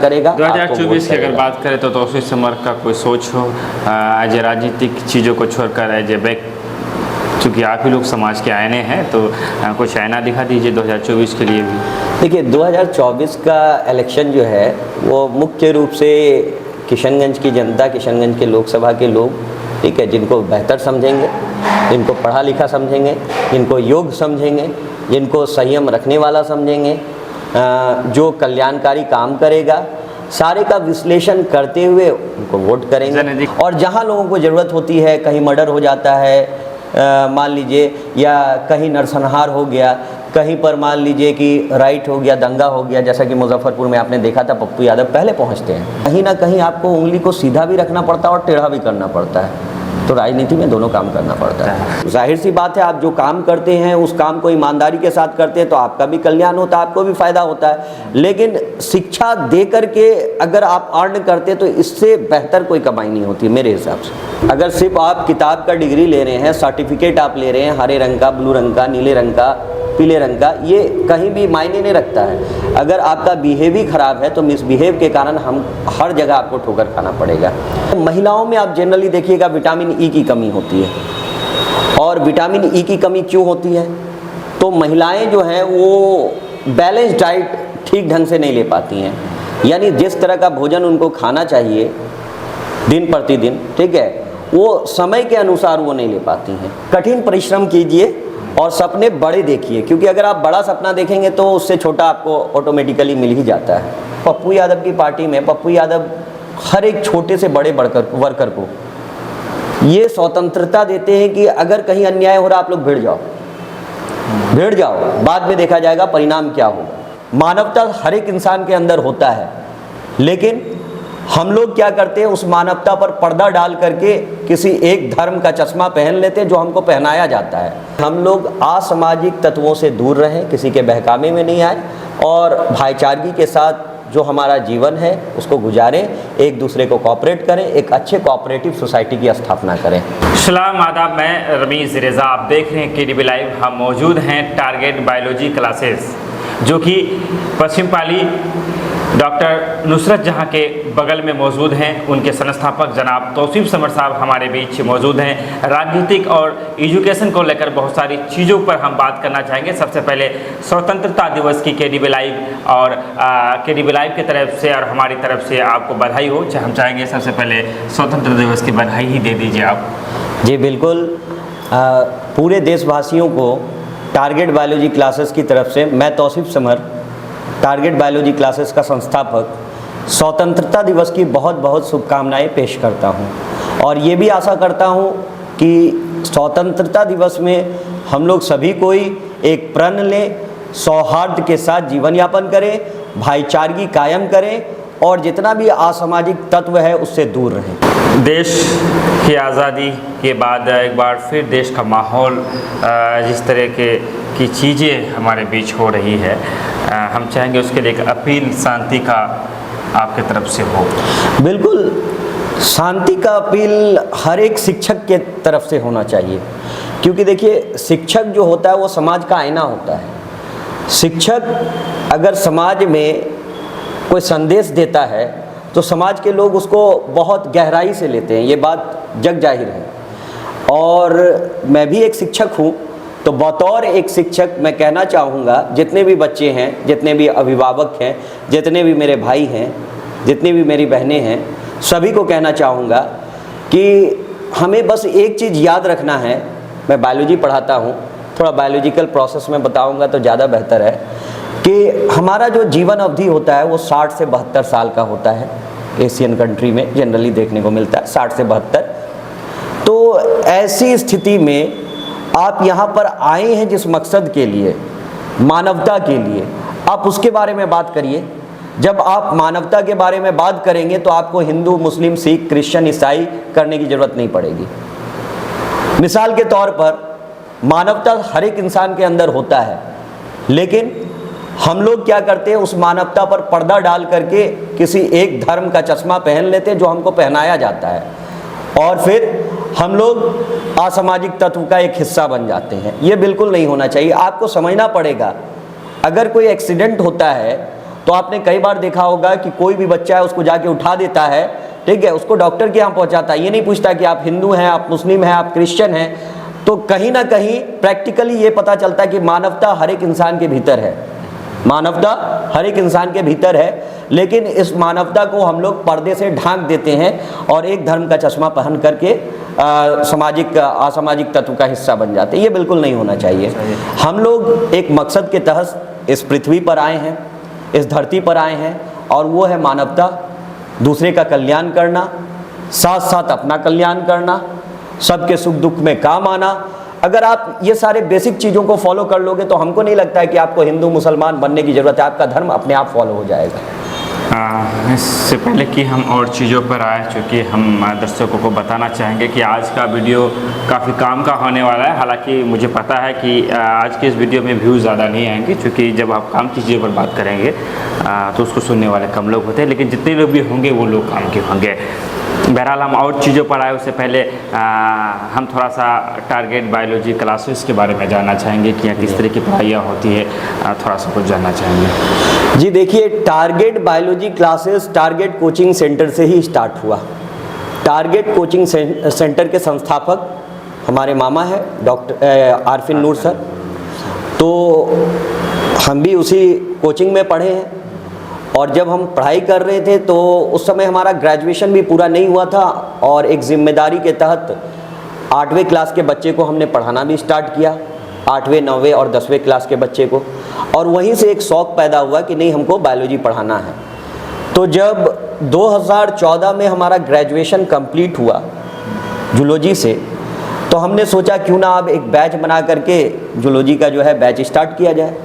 करेगा। 2024 की अगर बात करें तो तौसीफ समर का कोई सोच हो एज ए राजनीतिक चीज़ों को छोड़कर एज ए बैक, चूँकि आप ही लोग समाज के आईने हैं तो कुछ आईना दिखा दीजिए 2024 के लिए भी। देखिए 2024 का इलेक्शन जो है वो मुख्य रूप से किशनगंज की जनता, किशनगंज के लोकसभा के लोग, ठीक है, जिनको बेहतर समझेंगे, जिनको पढ़ा लिखा समझेंगे, जिनको योग्य समझेंगे, जिनको संयम रखने वाला समझेंगे, जो कल्याणकारी काम करेगा, सारे का विश्लेषण करते हुए उनको वोट करेंगे। और जहां लोगों को ज़रूरत होती है, कहीं मर्डर हो जाता है मान लीजिए, या कहीं नरसंहार हो गया, कहीं पर मान लीजिए कि राइट हो गया, दंगा हो गया, जैसा कि मुजफ्फरपुर में आपने देखा था, पप्पू यादव पहले पहुंचते हैं। कहीं ना कहीं आपको उंगली को सीधा भी रखना पड़ता है और टेढ़ा भी करना पड़ता है, तो राजनीति में दोनों काम करना पड़ता है। जाहिर सी बात है, आप जो काम करते हैं उस काम को ईमानदारी के साथ करते हैं तो आपका भी कल्याण होता है, आपको भी फायदा होता है। लेकिन शिक्षा दे करके अगर आप अर्न करते तो इससे बेहतर कोई कमाई नहीं होती मेरे हिसाब से। अगर सिर्फ आप किताब का डिग्री ले रहे हैं, सर्टिफिकेट आप ले रहे हैं, हरे रंग का, ब्लू रंग का, नीले रंग का, पीले रंग का, ये कहीं भी मायने नहीं रखता है। अगर आपका बिहेव ही खराब है तो मिसबिहेव के कारण हम हर जगह आपको ठोकर खाना पड़ेगा। महिलाओं में आप जनरली देखिएगा विटामिन ई की कमी होती है। और विटामिन ई की कमी क्यों होती है? तो महिलाएं जो हैं वो बैलेंस डाइट ठीक ढंग से नहीं ले पाती हैं, यानी जिस तरह का भोजन उनको खाना चाहिए दिन प्रतिदिन, ठीक है, वो समय के अनुसार वो नहीं ले पाती हैं। कठिन परिश्रम कीजिए और सपने बड़े देखिए, क्योंकि अगर आप बड़ा सपना देखेंगे तो उससे छोटा आपको ऑटोमेटिकली मिल ही जाता है। पप्पू यादव की पार्टी में पप्पू यादव हर एक छोटे से बड़े वर्कर को ये स्वतंत्रता देते हैं कि अगर कहीं अन्याय हो रहा आप लोग भिड़ जाओ, बाद में देखा जाएगा परिणाम क्या होगा। मानवता हर एक इंसान के अंदर होता है, लेकिन हम लोग क्या करते हैं, उस मानवता पर पर्दा डाल करके किसी एक धर्म का चश्मा पहन लेते हैं जो हमको पहनाया जाता है। हम लोग असामाजिक तत्वों से दूर रहें, किसी के बहकावे में नहीं आए और भाईचारगी के साथ जो हमारा जीवन है उसको गुजारें, एक दूसरे को कोऑपरेट करें, एक अच्छे कोऑपरेटिव सोसाइटी की स्थापना करें। सलाम आदाब, मैं रमीज़ रेज़ा, आप देख रहे हैं KDB लाइव। हम मौजूद हैं टारगेट बायोलॉजी क्लासेस, जो कि पश्चिम पाली डॉक्टर नुसरत जहां के बगल में मौजूद हैं। उनके संस्थापक जनाब तौसीफ समर साहब हमारे बीच मौजूद हैं। राजनीतिक और एजुकेशन को लेकर बहुत सारी चीज़ों पर हम बात करना चाहेंगे। सबसे पहले स्वतंत्रता दिवस की KDB लाइव और KDB लाइव की तरफ से और हमारी तरफ से आपको बधाई हो। हम चाहेंगे सबसे पहले स्वतंत्रता दिवस की बधाई ही दे दीजिए आप। जी बिल्कुल, पूरे देशवासियों को टारगेट बायोलॉजी क्लासेस की तरफ से मैं Tauseef Samar, Target Biology Classes का संस्थापक, स्वतंत्रता दिवस की बहुत बहुत शुभकामनाएं पेश करता हूं। और ये भी आशा करता हूं कि स्वतंत्रता दिवस में हम लोग सभी कोई एक प्रण लें, सौहार्द के साथ जीवन यापन करें, भाईचारगी कायम करें और जितना भी असामाजिक तत्व है उससे दूर रहें। देश की आज़ादी के बाद एक बार फिर देश का माहौल जिस तरह की चीज़ें हमारे बीच हो रही है, हम चाहेंगे उसके लिए एक अपील शांति का आपके तरफ से हो। बिल्कुल, शांति का अपील हर एक शिक्षक के तरफ से होना चाहिए, क्योंकि देखिए शिक्षक जो होता है वो समाज का आईना होता है। शिक्षक अगर समाज में कोई संदेश देता है तो समाज के लोग उसको बहुत गहराई से लेते हैं, ये बात जग जाहिर है। और मैं भी एक शिक्षक हूँ, तो बतौर एक शिक्षक मैं कहना चाहूँगा जितने भी बच्चे हैं, जितने भी अभिभावक हैं, जितने भी मेरे भाई हैं, जितनी भी मेरी बहनें हैं, सभी को कहना चाहूँगा कि हमें बस एक चीज़ याद रखना है। मैं बायोलॉजी पढ़ाता हूँ, थोड़ा बायोलॉजिकल प्रोसेस में बताऊँगा तो ज़्यादा बेहतर है कि हमारा जो जीवन अवधि होता है वो 60 से 72 साल का होता है। एशियन कंट्री में जनरली देखने को मिलता है 60 से 72। तो ऐसी स्थिति में आप यहाँ पर आए हैं जिस मकसद के लिए, मानवता के लिए, आप उसके बारे में बात करिए। जब आप मानवता के बारे में बात करेंगे तो आपको हिंदू, मुस्लिम, सिख, क्रिश्चियन, ईसाई करने की ज़रूरत नहीं पड़ेगी। मिसाल के तौर पर मानवता हर एक इंसान के अंदर होता है, लेकिन हम लोग क्या करते हैं, उस मानवता पर पर्दा डाल करके किसी एक धर्म का चश्मा पहन लेते हैं जो हमको पहनाया जाता है, और फिर हम लोग असामाजिक तत्व का एक हिस्सा बन जाते हैं। ये बिल्कुल नहीं होना चाहिए। आपको समझना पड़ेगा, अगर कोई एक्सीडेंट होता है तो तो आपने कई बार देखा होगा कि कोई भी बच्चा है उसको जाके उठा देता है, ठीक है, उसको डॉक्टर के यहाँ पहुँचाता है, ये नहीं पूछता कि आप हिंदू हैं, आप मुस्लिम हैं, आप क्रिश्चियन हैं। तो कहीं ना कहीं प्रैक्टिकली ये पता चलता है कि मानवता हर एक इंसान के भीतर है, मानवता हर एक इंसान के भीतर है, लेकिन इस मानवता को हम लोग पर्दे से ढांक देते हैं और एक धर्म का चश्मा पहन करके सामाजिक असामाजिक तत्व का हिस्सा बन जाते हैं। ये बिल्कुल नहीं होना चाहिए। हम लोग एक मकसद के तहत इस पृथ्वी पर आए हैं, इस धरती पर आए हैं, और वो है मानवता, दूसरे का कल्याण करना, साथ साथ अपना कल्याण करना, सबके सुख दुख में काम आना। अगर आप ये सारे बेसिक चीज़ों को फॉलो कर लोगे तो हमको नहीं लगता है कि आपको हिंदू मुसलमान बनने की ज़रूरत है, आपका धर्म अपने आप फॉलो हो जाएगा। इससे पहले कि हम और चीज़ों पर आए, चूँकि हम दर्शकों को बताना चाहेंगे कि आज का वीडियो काफ़ी काम का होने वाला है। हालांकि मुझे पता है कि आज के इस वीडियो में व्यूज़ ज़्यादा नहीं आएंगे, क्योंकि जब आप काम की चीज़ों पर बात करेंगे तो उसको सुनने वाले कम लोग होते हैं, लेकिन जितने लोग भी होंगे वो लोग काम के होंगे। बहरहाल हम और चीज़ों पर आए उससे पहले हम थोड़ा सा टारगेट बायोलॉजी क्लासेस के बारे में जानना चाहेंगे कि यहाँ किस तरह की पढ़ाइयाँ होती है, थोड़ा सा कुछ जानना चाहेंगे। जी देखिए, target Biology classes target coaching centre से ही स्टार्ट हुआ। टारगेट कोचिंग सेंटर के संस्थापक हमारे मामा है डॉक्टर आरफिन नूर सर। तो हम भी उसी कोचिंग में पढ़े हैं, और जब हम पढ़ाई कर रहे थे तो उस समय हमारा ग्रेजुएशन भी पूरा नहीं हुआ था, और एक जिम्मेदारी के तहत 8वीं क्लास के बच्चे को हमने पढ़ाना भी स्टार्ट किया, 8वें 9वें और 10वें क्लास के बच्चे को। और वहीं से एक शौक़ पैदा हुआ कि नहीं, हमको बायोलॉजी पढ़ाना है। तो जब 2014 में हमारा ग्रेजुएशन कंप्लीट हुआ जूलॉजी से, तो हमने सोचा क्यों ना अब एक बैच बना करके जूलॉजी का जो है बैच स्टार्ट किया जाए।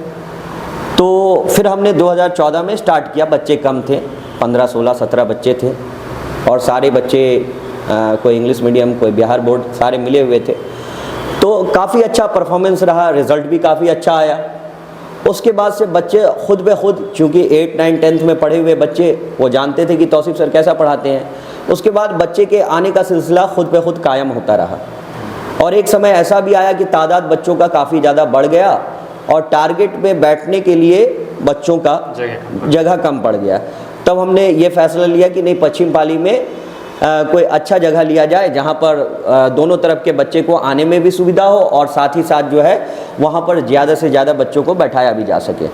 तो फिर हमने 2014 में स्टार्ट किया। बच्चे कम थे, 15, 16, 17 बच्चे थे, और सारे बच्चे कोई इंग्लिश मीडियम, कोई बिहार बोर्ड, सारे मिले हुए थे। तो काफ़ी अच्छा परफॉर्मेंस रहा, रिज़ल्ट भी काफ़ी अच्छा आया। उसके बाद से बच्चे खुद ब खुद, चूँकि 8, 9, 10th में पढ़े हुए बच्चे, वो जानते थे कि तौसीफ सर कैसा पढ़ाते हैं। उसके बाद बच्चे के आने का सिलसिला खुद ब खुद कायम होता रहा, और एक समय ऐसा भी आया कि तादाद बच्चों का काफ़ी ज़्यादा बढ़ गया, और टारगेट में बैठने के लिए बच्चों का जगह कम पड़ गया। तब हमने ये फैसला लिया कि नहीं, पश्चिम पाली में कोई अच्छा जगह लिया जाए जहाँ पर दोनों तरफ के बच्चे को आने में भी सुविधा हो, और साथ ही साथ जो है वहाँ पर ज़्यादा से ज़्यादा बच्चों को बैठाया भी जा सके।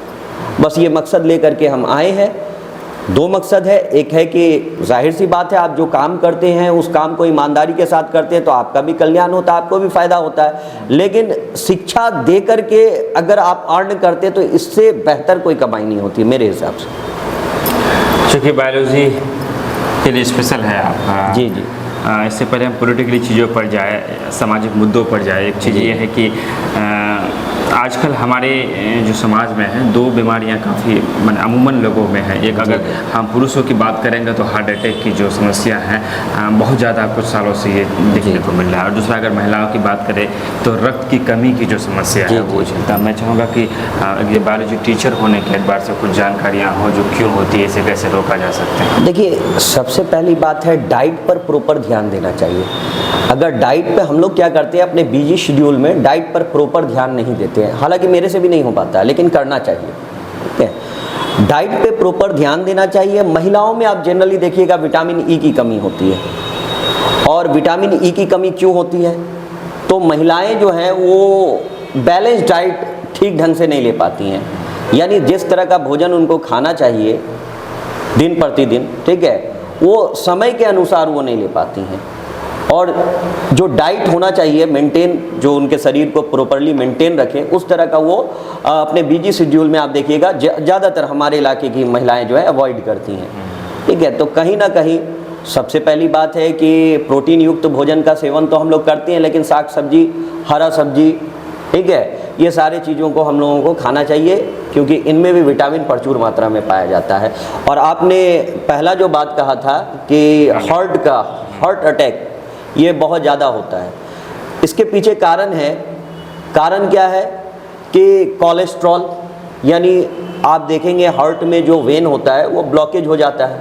बस ये मकसद लेकर के हम आए हैं। 2 मकसद है। एक है कि जाहिर सी बात है, आप जो काम करते हैं उस काम को ईमानदारी के साथ करते हैं तो आपका भी कल्याण होता है, आपको भी फ़ायदा होता है। लेकिन शिक्षा दे करके अगर आप अर्न करते तो इससे बेहतर कोई कमाई नहीं होती मेरे हिसाब से। चूँकि बायोलॉजी के लिए स्पेशल है आप। जी जी। इससे पहले हम पॉलिटिकली चीज़ों पर जाए, सामाजिक मुद्दों पर जाए। एक चीज़ ये है कि आजकल हमारे जो समाज में है 2 बीमारियां काफ़ी अमूमन लोगों में है। एक अगर हम पुरुषों की बात करेंगे तो हार्ट अटैक की जो समस्या है बहुत ज़्यादा कुछ सालों से ये देखने को मिल रहा है, और दूसरा अगर महिलाओं की बात करें तो रक्त की कमी की जो समस्या है वो चलता। मैं चाहूँगा कि ये बायोलॉजी टीचर होने के एतबार से कुछ जानकारियाँ हो जो क्यों होती है, इसे कैसे रोका जा सकता है। देखिए, सबसे पहली बात है डाइट पर प्रॉपर ध्यान देना चाहिए। अगर डाइट पे हम लोग क्या करते हैं, अपने बिजी शेड्यूल में डाइट पर प्रॉपर ध्यान नहीं देते हैं, हालांकि मेरे से भी नहीं हो पाता, लेकिन करना चाहिए। ठीक है, डाइट पे प्रॉपर ध्यान देना चाहिए। महिलाओं में आप जनरली देखिएगा विटामिन ई की कमी होती है, और विटामिन ई की कमी क्यों होती है, तो महिलाएं जो हैं वो बैलेंस डाइट ठीक ढंग से नहीं ले पाती हैं। यानी जिस तरह का भोजन उनको खाना चाहिए दिन प्रतिदिन, ठीक है, वो समय के अनुसार वो नहीं ले पाती हैं। और जो डाइट होना चाहिए मेंटेन, जो उनके शरीर को प्रॉपरली मेंटेन रखें, उस तरह का वो अपने बिजी शेड्यूल में आप देखिएगा ज़्यादातर हमारे इलाके की महिलाएं जो है अवॉइड करती हैं। ठीक है, तो कहीं ना कहीं सबसे पहली बात है कि प्रोटीन युक्त भोजन का सेवन तो हम लोग करते हैं, लेकिन साग सब्जी, हरा सब्जी, ठीक है, ये सारे चीज़ों को हम लोगों को खाना चाहिए, क्योंकि इनमें भी विटामिन प्रचुर मात्रा में पाया जाता है। और आपने पहला जो बात कहा था कि हार्ट अटैक ये बहुत ज़्यादा होता है, इसके पीछे कारण है। कारण क्या है कि कोलेस्ट्रॉल, यानी आप देखेंगे हार्ट में जो वेन होता है वो ब्लॉकेज हो जाता है,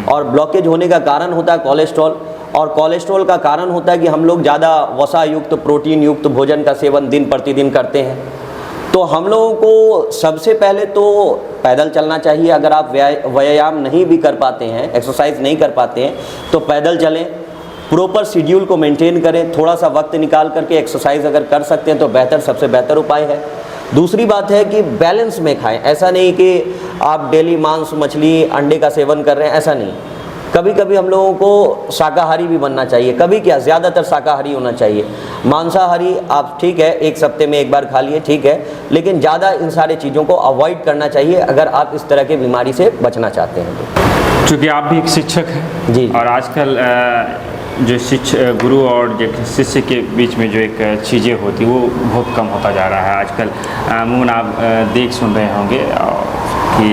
और ब्लॉकेज होने का कारण होता है कोलेस्ट्रॉल, और कोलेस्ट्रॉल का कारण होता है कि हम लोग ज़्यादा वसा युक्त, प्रोटीन युक्त भोजन का सेवन दिन प्रतिदिन करते हैं। तो हम लोगों को सबसे पहले तो पैदल चलना चाहिए। अगर आप व्यायाम नहीं भी कर पाते हैं, एक्सरसाइज नहीं कर पाते हैं, तो पैदल चलें। प्रॉपर शेड्यूल को मेंटेन करें, थोड़ा सा वक्त निकाल करके एक्सरसाइज अगर कर सकते हैं तो बेहतर, सबसे बेहतर उपाय है। दूसरी बात है कि बैलेंस में खाएं। ऐसा नहीं कि आप डेली मांस, मछली, अंडे का सेवन कर रहे हैं, ऐसा नहीं। कभी कभी हम लोगों को शाकाहारी भी बनना चाहिए। कभी क्या, ज़्यादातर शाकाहारी होना चाहिए। मांसाहारी आप ठीक है 1 हफ्ते में 1 बार खा लिए, ठीक है, लेकिन ज़्यादा इन सारी चीज़ों को अवॉइड करना चाहिए अगर आप इस तरह की बीमारी से बचना चाहते हैं तो। चूँकि आप भी एक शिक्षक हैं जी, और आजकल जो गुरु और जो शिष्य के बीच में जो एक चीज़ें होती वो बहुत कम होता जा रहा है आजकल। अमूमन आप देख सुन रहे होंगे कि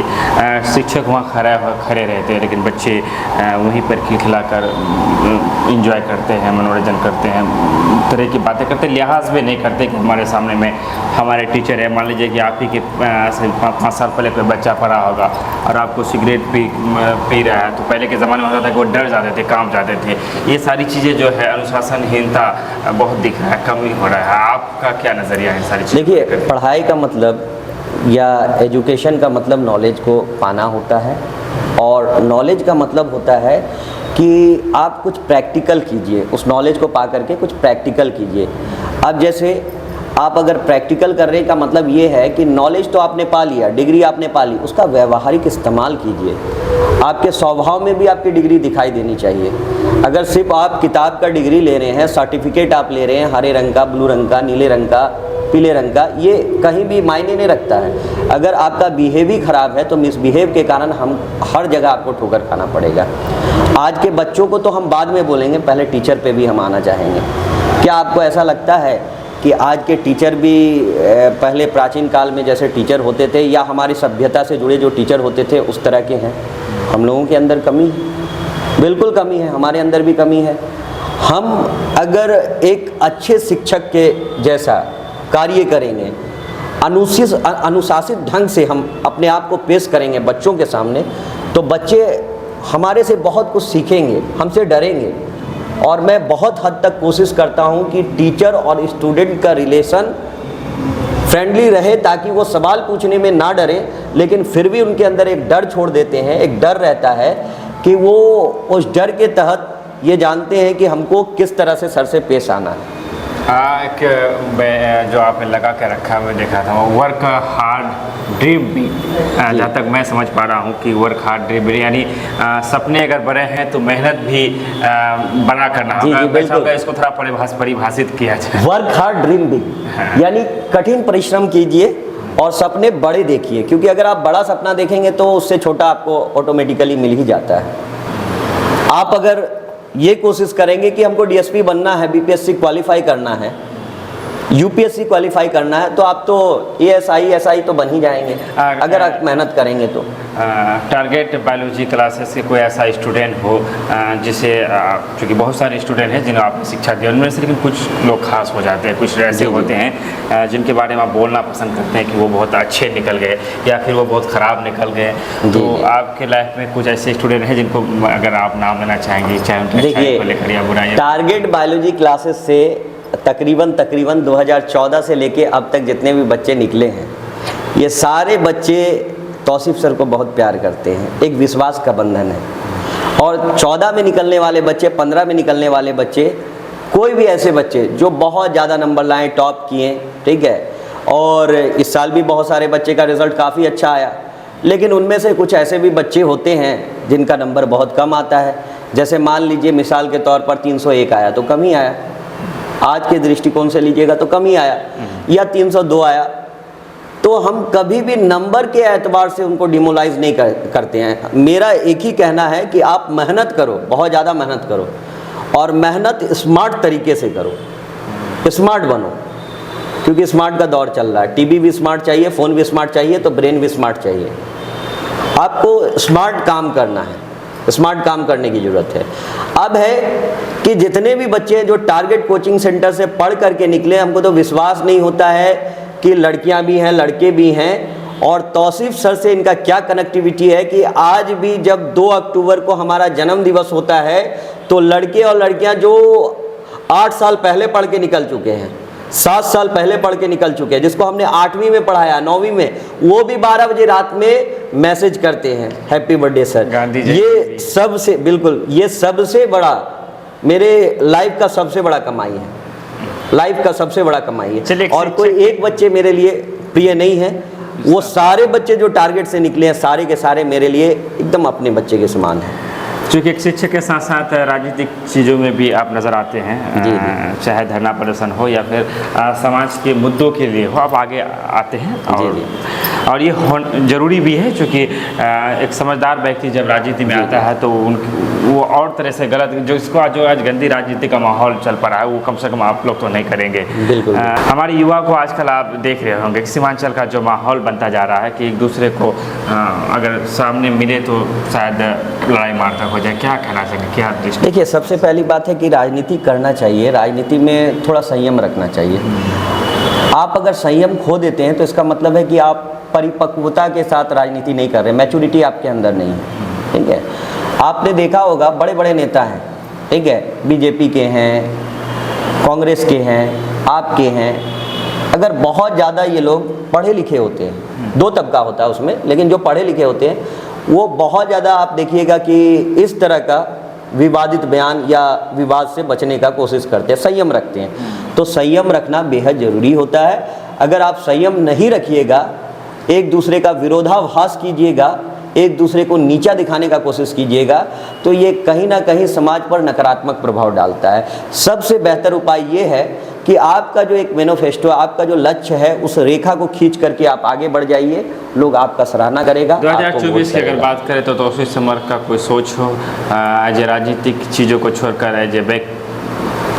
शिक्षक वहाँ खड़े रहते हैं, लेकिन बच्चे वहीं पर खिलखिलाकर इंजॉय करते हैं, मनोरंजन करते हैं, तरह की बातें करते हैं, लिहाज भी नहीं करते कि हमारे सामने में हमारे टीचर है। मान लीजिए कि आप ही के 5 साल पहले कोई बच्चा पढ़ा होगा और आपको सिगरेट पी रहा है, तो पहले के ज़माने में होता था कि वो डर जाते थे, काम जाते थे। ये सारी चीज़ें जो है अनुशासनहीनता बहुत दिख रहा है, कमी हो रहा है। आपका क्या नज़रिया है सारी चीज़ें? देखिए, पढ़ाई का मतलब या एजुकेशन का मतलब नॉलेज को पाना होता है, और नॉलेज का मतलब होता है कि आप कुछ प्रैक्टिकल कीजिए, उस नॉलेज को पा करके कुछ प्रैक्टिकल कीजिए। अब जैसे आप अगर प्रैक्टिकल कर रहे का मतलब ये है कि नॉलेज तो आपने पा लिया, डिग्री आपने पा ली, उसका व्यवहारिक इस्तेमाल कीजिए। आपके स्वभाव में भी आपकी डिग्री दिखाई देनी चाहिए। अगर सिर्फ आप किताब का डिग्री ले रहे हैं, सर्टिफिकेट आप ले रहे हैं हरे रंग का, ब्लू रंग का, नीले रंग का, पीले रंग का, ये कहीं भी मायने नहीं रखता है। अगर आपका बिहेव ही ख़राब है तो मिसबिहेव के कारण हम हर जगह आपको ठोकर खाना पड़ेगा। आज के बच्चों को तो हम बाद में बोलेंगे, पहले टीचर पे भी हम आना चाहेंगे। क्या आपको ऐसा लगता है कि आज के टीचर भी पहले प्राचीन काल में जैसे टीचर होते थे या हमारी सभ्यता से जुड़े जो टीचर होते थे उस तरह के हैं? हम लोगों के अंदर कमी है, बिल्कुल कमी है, हमारे अंदर भी कमी है। हम अगर एक अच्छे शिक्षक के जैसा कार्य करेंगे, अनुशासित ढंग से हम अपने आप को पेश करेंगे बच्चों के सामने, तो बच्चे हमारे से बहुत कुछ सीखेंगे, हमसे डरेंगे। और मैं बहुत हद तक कोशिश करता हूं कि टीचर और स्टूडेंट का रिलेशन फ्रेंडली रहे, ताकि वो सवाल पूछने में ना डरें, लेकिन फिर भी उनके अंदर एक डर छोड़ देते हैं। एक डर रहता है कि वो उस डर के तहत ये जानते हैं कि हमको किस तरह से सर से पेश आना है। एक जो आपने लगा के रखा है, मैं देखा था वो वर्क हार्ड ड्रीम भी, जहाँ तक मैं समझ पा रहा हूँ कि वर्क हार्ड ड्रीम भी, यानी सपने अगर बड़े हैं तो मेहनत भी बड़ा करना होगा। इसको थोड़ा परिभाषित किया जाए। वर्क हार्ड ड्रीम भी यानी कठिन परिश्रम कीजिए और सपने बड़े देखिए, क्योंकि अगर आप बड़ा सपना देखेंगे तो उससे छोटा आपको ऑटोमेटिकली मिल ही जाता है। आप अगर ये कोशिश करेंगे कि हमको डीएसपी बनना है, बीपीएससी क्वालिफाई करना है, यूपीएससी क्वालिफाई करना है, तो आप तो एएसआई एसआई तो बन ही जाएंगे अगर आप मेहनत करेंगे तो। टारगेट बायोलॉजी क्लासेस के कोई ऐसा स्टूडेंट हो जिसे, चूँकि बहुत सारे स्टूडेंट हैं जिन्हें आपने शिक्षा दी उनमें से, लेकिन कुछ लोग खास हो जाते हैं, कुछ ऐसे होते हैं जिनके बारे में आप बोलना पसंद करते हैं कि वो बहुत अच्छे निकल गए या फिर वो बहुत ख़राब निकल गए, तो आपके लाइफ में कुछ ऐसे स्टूडेंट हैं जिनको अगर आप नाम लेना चाहेंगे, चाहे उनके अच्छाई को लेकर या बुराई? टारगेट बायोलॉजी क्लासेस से तकरीबन 2014 से लेके अब तक जितने भी बच्चे निकले हैं, ये सारे बच्चे तौसीफ सर को बहुत प्यार करते हैं। एक विश्वास का बंधन है। और 14 में निकलने वाले बच्चे, 15 में निकलने वाले बच्चे, कोई भी ऐसे बच्चे जो बहुत ज़्यादा नंबर लाएँ, टॉप किए, ठीक है, और इस साल भी बहुत सारे बच्चे का रिज़ल्ट काफ़ी अच्छा आया, लेकिन उनमें से कुछ ऐसे भी बच्चे होते हैं जिनका नंबर बहुत कम आता है। जैसे मान लीजिए मिसाल के तौर पर 301 आया तो कम ही आया, आज के दृष्टिकोण से लीजिएगा तो कम ही आया, या 302 आया, तो हम कभी भी नंबर के एतबार से उनको डिमोलाइज नहीं करते हैं। मेरा एक ही कहना है कि आप मेहनत करो, बहुत ज़्यादा मेहनत करो, और मेहनत स्मार्ट तरीके से करो, स्मार्ट बनो, क्योंकि स्मार्ट का दौर चल रहा है। टीवी भी स्मार्ट चाहिए, फ़ोन भी स्मार्ट चाहिए, तो ब्रेन भी स्मार्ट चाहिए। आपको स्मार्ट काम करना है, स्मार्ट काम करने की ज़रूरत है। अब है कि जितने भी बच्चे जो टारगेट कोचिंग सेंटर से पढ़ करके निकले, हमको तो विश्वास नहीं होता है कि लड़कियां भी हैं, लड़के भी हैं, और तौसीफ सर से इनका क्या कनेक्टिविटी है कि आज भी जब 2 अक्टूबर को हमारा जन्म दिवस होता है तो लड़के और लड़कियां जो 8 साल पहले पढ़ के निकल चुके हैं, 7 साल पहले पढ़ के निकल चुके हैं, जिसको हमने 8वीं में पढ़ाया, 9वीं में, वो भी 12 बजे रात में मैसेज करते हैं happy birthday sir. Gandhi ji ये सबसे बिल्कुल, ये सबसे बड़ा मेरे लाइफ का सबसे बड़ा कमाई है, लाइफ का सबसे बड़ा कमाई है। और कोई एक बच्चे मेरे लिए प्रिय नहीं है, वो सारे बच्चे जो टारगेट से निकले हैं सारे के सारे मेरे लिए एकदम अपने बच्चे के समान हैं। चूँकि एक शिक्षक के साथ साथ राजनीतिक चीज़ों में भी आप नज़र आते हैं, जी। चाहे धरना प्रदर्शन हो या फिर समाज के मुद्दों के लिए हो, आप आगे आते हैं। और ये ज़रूरी भी है, क्योंकि एक समझदार व्यक्ति जब राजनीति में आता है तो वो और तरह से गलत, जो इसको जो आज गंदी राजनीति का माहौल चल पड़ा है, वो कम से कम आप लोग तो नहीं करेंगे। बिल्कुल। हमारे युवा को आजकल आप देख रहे होंगे, सीमांचल का जो माहौल बनता जा रहा है कि एक दूसरे को अगर सामने मिले तो शायद लड़ाई मार तक हो जाए। क्या कहना चाहिए, क्या दृष्टि? देखिए, सबसे पहली बात है कि राजनीति करना चाहिए, राजनीति में थोड़ा संयम रखना चाहिए। आप अगर संयम खो देते हैं तो इसका मतलब है कि आप परिपक्वता के साथ राजनीति नहीं कर रहे, मैच्योरिटी आपके अंदर नहीं है। ठीक है, आपने देखा होगा बड़े बड़े नेता हैं, ठीक है, बीजेपी के हैं, कांग्रेस के हैं, आपके हैं, अगर बहुत ज़्यादा ये लोग पढ़े लिखे होते हैं, दो तबका होता है उसमें, लेकिन जो पढ़े लिखे होते हैं वो बहुत ज़्यादा आप देखिएगा कि इस तरह का विवादित बयान या विवाद से बचने का कोशिश करते हैं, संयम रखते हैं। तो संयम रखना बेहद ज़रूरी होता है। अगर आप संयम नहीं रखिएगा, एक दूसरे का विरोधाभास कीजिएगा, एक दूसरे को नीचा दिखाने का कोशिश कीजिएगा, तो ये कहीं ना कहीं समाज पर नकारात्मक प्रभाव डालता है। सबसे बेहतर उपाय ये है कि आपका जो एक मैनिफेस्टो, आपका जो लक्ष्य है, उस रेखा को खींच करके आप आगे बढ़ जाइए, लोग आपका सराहना करेगा। 2024 की अगर बात करें तो तौसीफ समर का कोई सोच हो एज ए राजनीतिक चीज़ों को छोड़कर, एज ए बैक,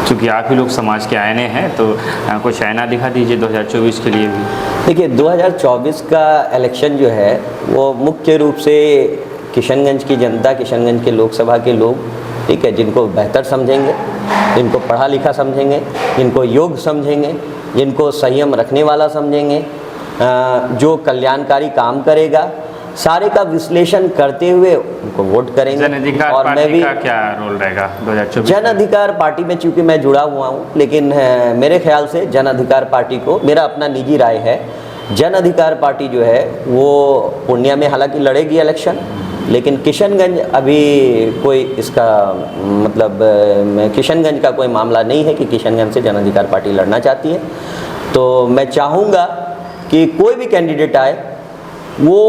चूँकि आप ही लोग समाज के आईने हैं, तो कुछ आईना दिखा दीजिए 2024 के लिए भी। देखिए, 2024 का इलेक्शन जो है वो मुख्य रूप से किशनगंज की जनता, किशनगंज के लोकसभा के लोग, ठीक है, जिनको बेहतर समझेंगे, जिनको पढ़ा लिखा समझेंगे, जिनको योग्य समझेंगे, जिनको संयम रखने वाला समझेंगे, जो कल्याणकारी काम करेगा, सारे का विश्लेषण करते हुए उनको वोट करेंगे। जन अधिकार और मैं भी, का क्या रोल रहेगा 2024? जन अधिकार पार्टी में चूँकि मैं जुड़ा हुआ हूँ, लेकिन मेरे ख्याल से जन अधिकार पार्टी को, मेरा अपना निजी राय है, जन अधिकार पार्टी जो है वो पूर्णिया में हालांकि लड़ेगी इलेक्शन, लेकिन किशनगंज अभी कोई इसका मतलब किशनगंज का कोई मामला नहीं है कि किशनगंज से जन अधिकार पार्टी लड़ना चाहती है। तो मैं चाहूँगा कि कोई भी कैंडिडेट आए वो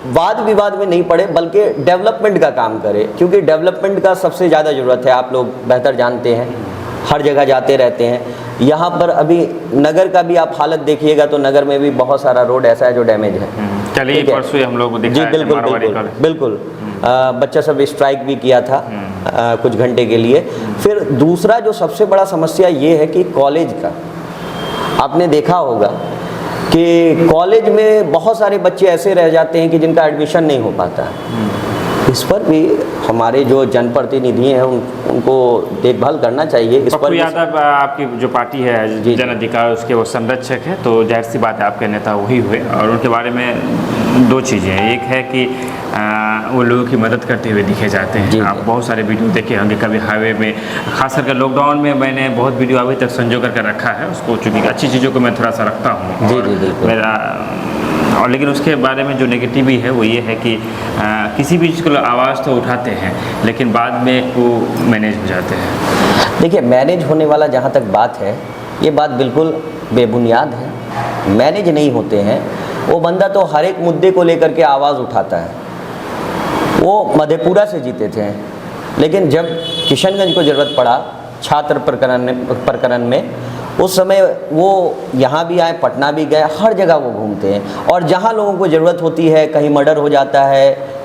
वाद विवाद में नहीं पड़े, बल्कि डेवलपमेंट का काम करे, क्योंकि डेवलपमेंट का सबसे ज़्यादा ज़रूरत है। आप लोग बेहतर जानते हैं, हर जगह जाते रहते हैं। यहाँ पर अभी नगर का भी आप हालत देखिएगा तो नगर में भी बहुत सारा रोड ऐसा है जो डैमेज है। चलिए, परसों हम लोग जी बिल्कुल बिल्कुल बिल्कुल। बच्चा सब स्ट्राइक भी किया था कुछ घंटे के लिए। फिर दूसरा जो सबसे बड़ा समस्या ये है कि कॉलेज का, आपने देखा होगा कि कॉलेज में बहुत सारे बच्चे ऐसे रह जाते हैं कि जिनका एडमिशन नहीं हो पाता है। इस पर भी हमारे जो जनप्रतिनिधि हैं उनको देखभाल करना चाहिए। इस पर यादव आपकी जो पार्टी है जन अधिकार, उसके वो संरक्षक है, तो जाहिर सी बात है आपके नेता वही हुए। और उनके बारे में दो चीज़ें हैं, एक है कि वो लोगों की मदद करते हुए दिखे जाते हैं। आप बहुत सारे वीडियो देखे होंगे, कभी हाईवे में, खास करके लॉकडाउन में मैंने बहुत वीडियो अभी तक संजो करके रखा है उसको, चूँकि अच्छी चीज़ों को मैं थोड़ा सा रखता हूँ। जी मेरा और लेकिन उसके बारे में जो नेगेटिव भी है वो ये है कि किसी भी चीज़ को आवाज़ तो उठाते हैं, लेकिन बाद में वो मैनेज हो जाते हैं। देखिए, मैनेज होने वाला जहाँ तक बात है, ये बात बिल्कुल बेबुनियाद है। मैनेज नहीं होते हैं। वो बंदा तो हर एक मुद्दे को लेकर के आवाज़ उठाता है। वो मधेपुरा से जीते थे, लेकिन जब किशनगंज को ज़रूरत पड़ा छात्र प्रकरण में, उस समय वो यहाँ भी आए, पटना भी गए, हर जगह वो घूमते हैं। और जहाँ लोगों को ज़रूरत होती है, कहीं मर्डर हो जाता है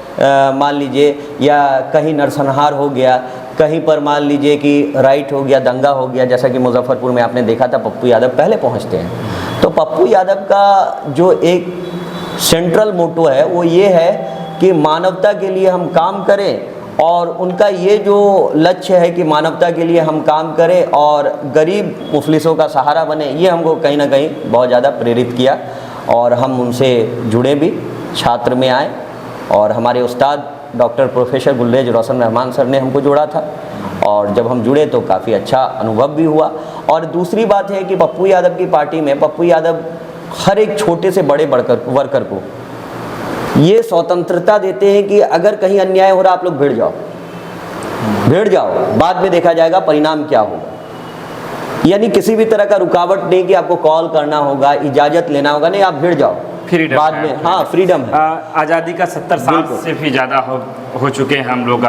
मान लीजिए, या कहीं नरसंहार हो गया, कहीं पर मान लीजिए कि राइट हो गया, दंगा हो गया, जैसा कि मुजफ्फरपुर में आपने देखा था, पप्पू यादव पहले पहुँचते हैं। तो पप्पू यादव का जो एक सेंट्रल मोटो है वो ये है कि मानवता के लिए हम काम करें, और उनका ये जो लक्ष्य है कि मानवता के लिए हम काम करें और गरीब मुफलिसों का सहारा बने, ये हमको कहीं ना कहीं बहुत ज़्यादा प्रेरित किया। और हम उनसे जुड़े भी, छात्र में आए, और हमारे उस्ताद डॉक्टर प्रोफेसर गुलरेज रोशन रहमान सर ने हमको जोड़ा था। और जब हम जुड़े तो काफ़ी अच्छा अनुभव भी हुआ। और दूसरी बात है कि पप्पू यादव की पार्टी में पप्पू यादव हर एक छोटे से बड़े वर्कर को ये स्वतंत्रता देते हैं कि अगर कहीं अन्याय हो रहा आप लोग भिड़ जाओ, बाद में देखा जाएगा परिणाम क्या होगा। यानी किसी भी तरह का रुकावट नहीं कि आपको कॉल करना होगा, इजाज़त लेना होगा, नहीं, आप भिड़ जाओ फ्रीडम बाद में। हाँ, फ्रीडम है। आज़ादी का 70 साल से भी ज़्यादा हो चुके हैं हम लोग।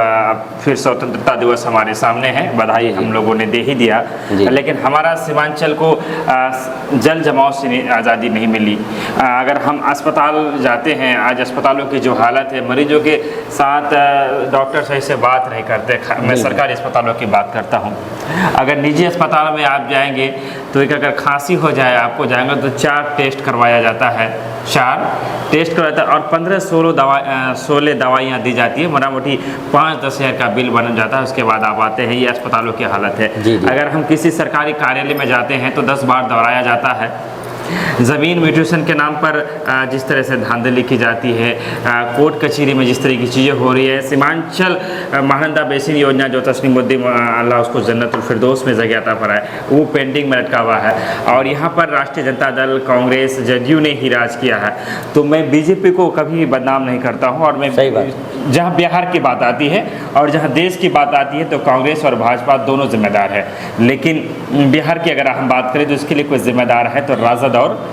फिर स्वतंत्रता दिवस हमारे सामने है, बधाई हम लोगों ने दे ही दिया, लेकिन हमारा सीमांचल को जल जमाव से आज़ादी नहीं मिली। अगर हम अस्पताल जाते हैं, आज अस्पतालों की जो हालत है, मरीजों के साथ डॉक्टर सही से बात नहीं करते। मैं सरकारी अस्पतालों की बात करता हूँ। अगर निजी अस्पताल में आप जाएंगे तो एक अगर खांसी हो जाए आपको जाएंगे तो 4 टेस्ट करवाया जाता है, 4 टेस्ट करवाया जाता है और 15-16 दवाइयाँ दी जाती है। मोटा मोटी 5-10 हज़ार का बिल बन जाता है। उसके बाद आप आते हैं, ये अस्पतालों की हालत है। अगर हम किसी सरकारी कार्यालय में जाते हैं तो 10 बार दोहराया जाता है। ज़मीन म्यूटेशन के नाम पर जिस तरह से धांधली की जाती है, कोर्ट कचहरी में जिस तरह की चीज़ें हो रही है, सीमांचल महानंदा बेसिन योजना जो तस्नीमुद्दीन अल्लाह उसको जन्नतुल फिरदौस में जगह अता फराए, वो पेंडिंग में लटका हुआ है। और यहाँ पर राष्ट्रीय जनता दल, कांग्रेस, जदयू ने ही राज किया है। तो मैं बीजेपी को कभी बदनाम नहीं करता हूँ। और मैं जहाँ बिहार की बात आती है और जहाँ देश की बात आती है तो कांग्रेस और भाजपा दोनों जिम्मेदार है। लेकिन बिहार की अगर हम बात करें तो इसके लिए कोई जिम्मेदार है तो राजद और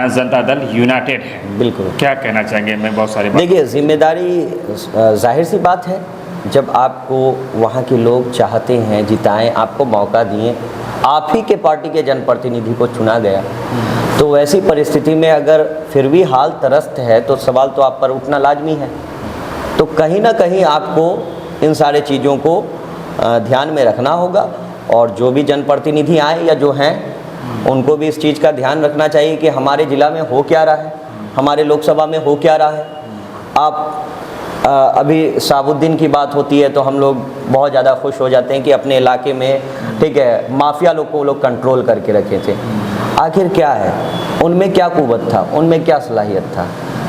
जनता दल यूनाइटेड है। बिल्कुल। क्या कहना चाहेंगे? मैं बहुत सारी देखिए, जिम्मेदारी जाहिर सी बात है, जब आपको वहाँ के लोग चाहते हैं जिताएं, आपको मौका दिए, आप ही के पार्टी के जनप्रतिनिधि को चुना गया, तो वैसी परिस्थिति में अगर फिर भी हाल तरस्त है तो सवाल तो आप पर उठना लाजमी है। तो कहीं ना कहीं आपको इन सारे चीज़ों को ध्यान में रखना होगा। और जो भी जनप्रतिनिधि आए या जो हैं उनको भी इस चीज़ का ध्यान रखना चाहिए कि हमारे ज़िला में हो क्या रहा है, हमारे लोकसभा में हो क्या रहा है। आप अभी साबुद्दीन की बात होती है तो हम लोग बहुत ज़्यादा खुश हो जाते हैं कि अपने इलाके में, ठीक है, माफिया लोग को वो लोग कंट्रोल करके रखे थे। आखिर क्या है, उनमें क्या कुव्वत था, उनमें क्या सलाहियत था?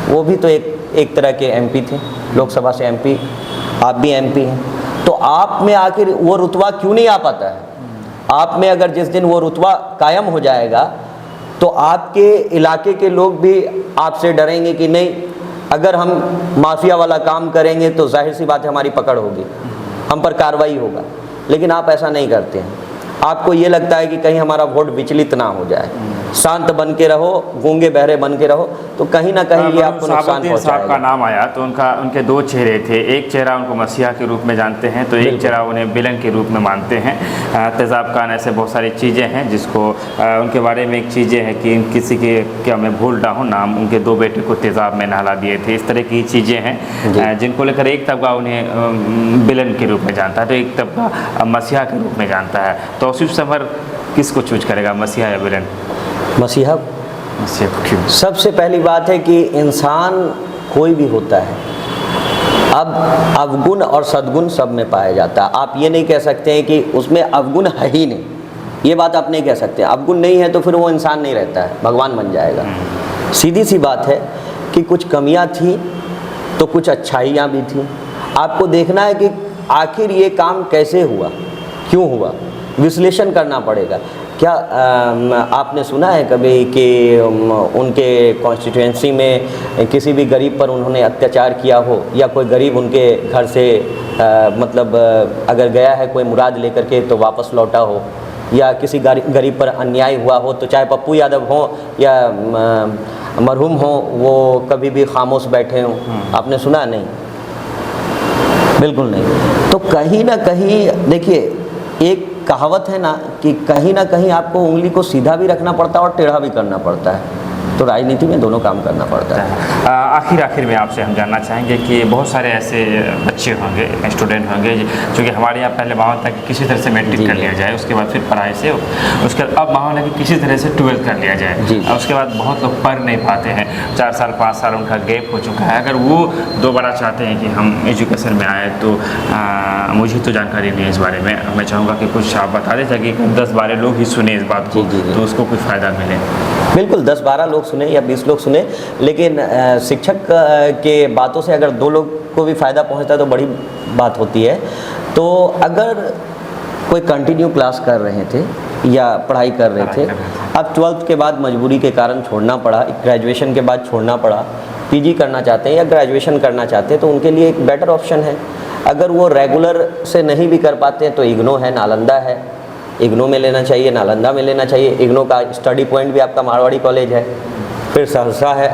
वो भी तो एक तरह के एमपी थे, लोकसभा से एमपी, आप भी एमपी हैं। तो आप में आखिर वो रुतबा क्यों नहीं आ पाता है? आप में अगर जिस दिन वो रुतबा कायम हो जाएगा तो आपके इलाके के लोग भी आपसे डरेंगे कि नहीं, अगर हम माफिया वाला काम करेंगे तो जाहिर सी बात है हमारी पकड़ होगी, हम पर कार्रवाई होगा। लेकिन आप ऐसा नहीं करते हैं। आपको ये लगता है कि कहीं हमारा वोट विचलित ना हो जाए, शांत बन के रहो, गूंगे बहरे बन के रहो, तो कहीं ना कहीं ये आपको नुकसान पहुंचाएगा। साहब का नाम आया तो उनके 2 चेहरे थे। एक चेहरा उनको मसीहा के रूप में जानते हैं तो एक चेहरा उन्हें विलन के रूप में मानते हैं। तेजाब खान, ऐसे बहुत सारी चीज़ें हैं जिसको उनके बारे में एक चीज़ें हैं कि किसी के, क्या मैं भूल रहा हूँ नाम, उनके 2 बेटे को तेजाब में नहला दिए थे। इस तरह की चीज़ें हैं जिनको लेकर एक तबका उन्हें विलन के रूप में जानता है तो एक तबका मसीहा के रूप में जानता है। तो तौसीफ समर किसको चूज करेगा, मसीहा या विलन? मसीहा। क्यों? सबसे पहली बात है कि इंसान कोई भी होता है, अब अवगुण और सद्गुण सब में पाया जाता है। आप ये नहीं कह सकते हैं कि उसमें अवगुण है ही नहीं, ये बात आप नहीं कह सकते। अवगुण नहीं है तो फिर वो इंसान नहीं रहता है, भगवान बन जाएगा। सीधी सी बात है कि कुछ कमियां थी तो कुछ अच्छाइयाँ भी थी। आपको देखना है कि आखिर ये काम कैसे हुआ, क्यों हुआ, विश्लेषण करना पड़ेगा। क्या आपने सुना है कभी कि उनके कॉन्स्टिट्यूएंसी में किसी भी गरीब पर उन्होंने अत्याचार किया हो, या कोई गरीब उनके घर से मतलब अगर गया है कोई मुराद लेकर के तो वापस लौटा हो, या किसी गरीब पर अन्याय हुआ हो, तो चाहे पप्पू यादव हो या मरहूम हो, वो कभी भी खामोश बैठे हों? आपने सुना? नहीं, बिल्कुल नहीं। तो कहीं ना कहीं देखिए, एक कहावत है ना कि कहीं ना कहीं आपको उंगली को सीधा भी रखना पड़ता है और टेढ़ा भी करना पड़ता है। तो राजनीति में दोनों काम करना पड़ता है। आखिर में आपसे हम जानना चाहेंगे कि बहुत सारे ऐसे बच्चे होंगे, स्टूडेंट होंगे जो कि हमारे यहाँ पहले माहौल था कि किसी तरह से मैट्रिक कर लिया जाए, उसके बाद फिर पढ़ाई से, उसके अब माहौल है कि किसी तरह से 12th कर लिया जाए, और उसके बाद बहुत लोग पढ़ नहीं पाते हैं, 4 साल 5 साल उनका गैप हो चुका है। अगर वो दोबारा चाहते हैं कि हम एजुकेशन में आए तो मुझे तो जानकारी नहीं है इस बारे में, मैं चाहूँगा कि कुछ आप बता दें ताकि 10-12 लोग ही सुने इस बात को तो उसको कोई फ़ायदा मिले। बिल्कुल, 10-12 लोग सुने या 20 लोग सुने, लेकिन शिक्षक के बातों से अगर 2 लोग को भी फ़ायदा पहुंचता है तो बड़ी बात होती है। तो अगर कोई कंटिन्यू क्लास कर रहे थे या पढ़ाई कर रहे थे, अब 12th के बाद मजबूरी के कारण छोड़ना पड़ा, ग्रेजुएशन के बाद छोड़ना पड़ा, पीजी करना चाहते हैं या ग्रेजुएशन करना चाहते हैं तो उनके लिए एक बेटर ऑप्शन है। अगर वो रेगुलर से नहीं भी कर पाते हैं तो इग्नो है, नालंदा है, इग्नो में लेना चाहिए, नालंदा में लेना चाहिए। इग्नो का स्टडी पॉइंट भी आपका मारवाड़ी कॉलेज है। फिर सहरसा है,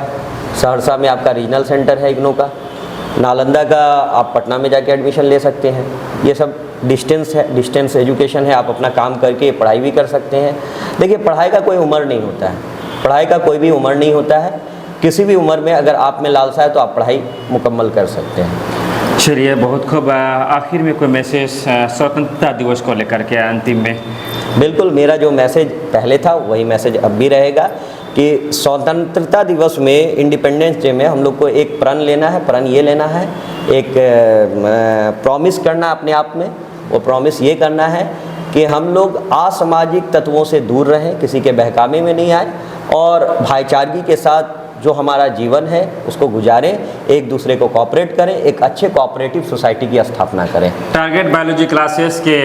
सहरसा में आपका रीजनल सेंटर है इग्नो का। नालंदा का आप पटना में जाके एडमिशन ले सकते हैं। ये सब डिस्टेंस है, डिस्टेंस एजुकेशन है, आप अपना काम करके पढ़ाई भी कर सकते हैं। देखिए पढ़ाई का कोई उम्र नहीं होता है, पढ़ाई का कोई भी उम्र नहीं होता है। किसी भी उम्र में अगर आप में लालसा है तो आप पढ़ाई मुकम्मल कर सकते हैं। चलिए, बहुत खूब। आखिर में कोई मैसेज स्वतंत्रता दिवस को लेकर के अंतिम में? बिल्कुल, मेरा जो मैसेज पहले था वही मैसेज अब भी रहेगा कि स्वतंत्रता दिवस में, इंडिपेंडेंस डे में हम लोग को एक प्रण लेना है। प्रण ये लेना है, एक प्रॉमिस करना अपने आप में। वो प्रॉमिस ये करना है कि हम लोग असामाजिक तत्वों से दूर रहें, किसी के बहकावे में नहीं आए और भाईचारगी के साथ जो हमारा जीवन है उसको गुजारें, एक दूसरे को कोऑपरेट करें, एक अच्छे कोऑपरेटिव सोसाइटी की स्थापना करें। टारगेट बायोलॉजी क्लासेस के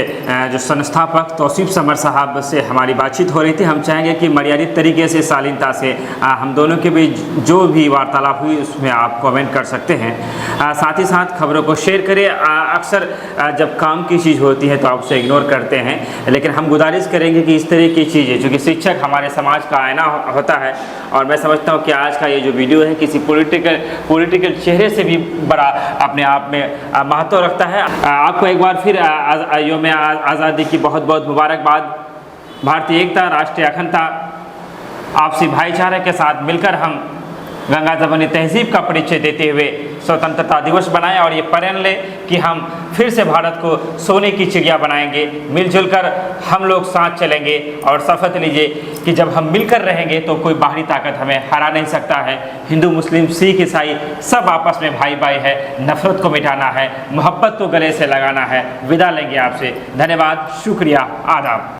जो संस्थापक तौसीफ समर साहब से हमारी बातचीत हो रही थी। हम चाहेंगे कि मर्यादित तरीके से, शालीनता से हम दोनों के बीच जो भी वार्तालाप हुई उसमें आप कमेंट कर सकते हैं। साथ ही साथ खबरों को शेयर करें। अक्सर जब काम की चीज़ होती है तो आप उसे इग्नोर करते हैं, लेकिन हम गुजारिश करेंगे कि इस तरह की चीज़ें, चूँकि शिक्षक हमारे समाज का आईना होता है और मैं समझता हूँ कि आज ये जो वीडियो है किसी पॉलिटिकल चेहरे से भी बड़ा अपने आप में महत्व रखता है। आपको एक बार फिर यौम आज़ादी की बहुत बहुत मुबारकबाद। भारतीय एकता, राष्ट्रीय अखंडता, आपसी भाईचारे के साथ मिलकर हम गंगा जमुनी तहजीब का परिचय देते हुए स्वतंत्रता दिवस बनाएं और ये प्रण लें कि हम फिर से भारत को सोने की चिड़िया बनाएंगे। मिलजुल कर हम लोग साथ चलेंगे और शपथ लीजिए कि जब हम मिलकर रहेंगे तो कोई बाहरी ताकत हमें हरा नहीं सकता है। हिंदू, मुस्लिम, सिख, ईसाई सब आपस में भाई भाई है। नफरत को मिटाना है, मोहब्बत को गले से लगाना है। विदा लेंगे आपसे। धन्यवाद, शुक्रिया, आदाब।